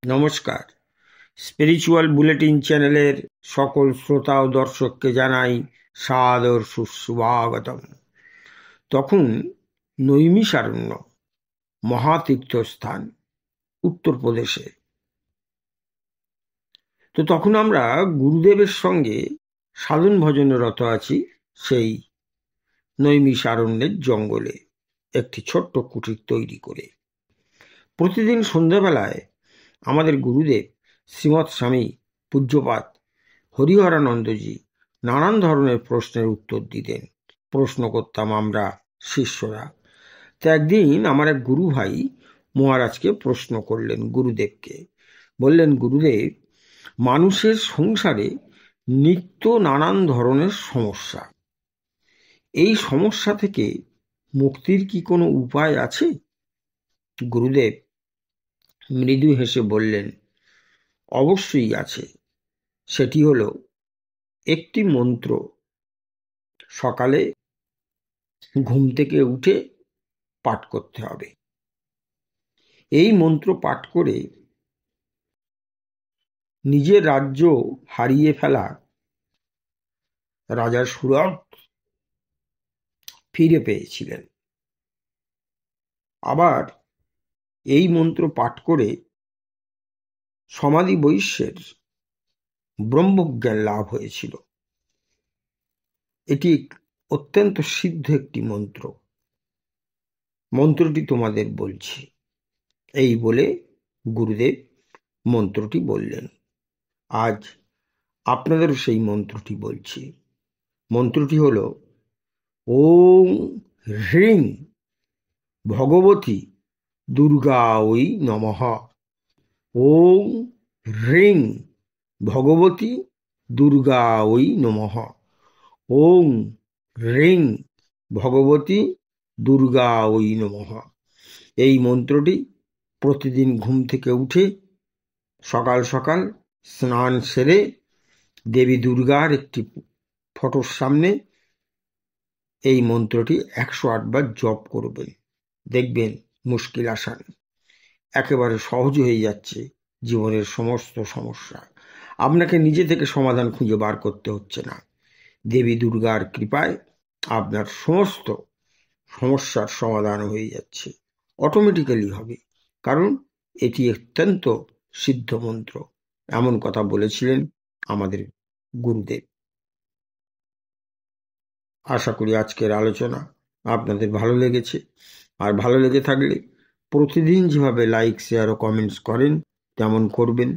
নমস্কার। Spiritual bulletin চ্যানেলের সকল শ্রোতা ও দর্শককে জানাই সাদর সুস্বাগতম। তখন নৈমিষারণ্য মহাতীর্থস্থান উত্তরপ্রদেশে। তো তখন আমরা গুরুদেবের সঙ্গে সাধন ভজনে রত আছি। সেই নৈমিষারণ্যের জঙ্গলে একটি ছোট্ট কুটির তৈরি করে প্রতিদিন সন্ধ্যাবেলায় আমাদের গুরুদেব শ্রীমৎ স্বামী পূজ্যপাদ হরিহরানন্দজি নানান ধরনের প্রশ্নের উত্তর দিতেন। প্রশ্ন করতাম আমরা শিষ্যরা। তো একদিন আমার এক গুরু ভাই মহারাজকে প্রশ্ন করলেন, গুরুদেবকে বললেন, গুরুদেব, মানুষের সংসারে নিত্য নানান ধরনের সমস্যা, এই সমস্যা থেকে মুক্তির কি কোনো উপায় আছে? গুরুদেব মৃদু হেসে বললেন, অবশ্যই আছে। সেটি হলো একটি মন্ত্র সকালে ঘুম থেকে উঠে পাঠ করতে হবে। এই মন্ত্র পাঠ করে নিজের রাজ্য হারিয়ে ফেলা রাজা সুরথ ফিরে পেয়েছিলেন। আবার এই মন্ত্র পাঠ করে সমাধি বৈশ্যের ব্রহ্মজ্ঞান লাভ হয়েছিল। এটি অত্যন্ত সিদ্ধ একটি মন্ত্র। মন্ত্রটি তোমাদের বলছি। এই বলে গুরুদেব মন্ত্রটি বললেন। আজ আপনাদেরও সেই মন্ত্রটি বলছি। মন্ত্রটি হল ওম হ্রিং ভগবতী দুর্গাঐ নমঃ। ওম হ্রিং ভগবতী দুর্গাঐ নমঃ। ওম হ্রিং ভগবতী দুর্গাঐ নমঃ। এই মন্ত্রটি প্রতিদিন ঘুম থেকে উঠে সকাল সকাল স্নান সেরে দেবী দুর্গার একটি ফটোর সামনে এই মন্ত্রটি 108 বার জপ করবেন। দেখবেন মুশকিল আসান একেবারে সহজ হয়ে যাচ্ছে। জীবনের সমস্ত সমস্যা আপনাকে নিজে থেকে সমাধান খুঁজে বার করতে হচ্ছে না। দেবী দুর্গার কৃপায় আপনার সমস্ত সমস্যার সমাধান হয়ে যাচ্ছে, অটোমেটিক্যালি হবে, কারণ এটি অত্যন্ত সিদ্ধ মন্ত্র। এমন কথা বলেছিলেন আমাদের গুরুদেব। আশা করি আজকের আলোচনা আপনাদের ভালো লেগেছে। আর ভালো লেগে থাকলে প্রতিদিন যেভাবে লাইক, শেয়ার ও কমেন্টস করেন তেমন করবেন।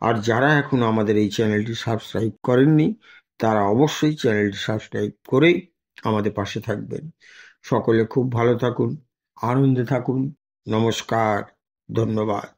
আর যারা এখনো আমাদের এই চ্যানেলটি সাবস্ক্রাইব করেননি তারা অবশ্যই চ্যানেলটি সাবস্ক্রাইব করে আমাদের পাশে থাকবেন। সকলে খুব ভালো থাকুন, আনন্দে থাকুন। নমস্কার, ধন্যবাদ।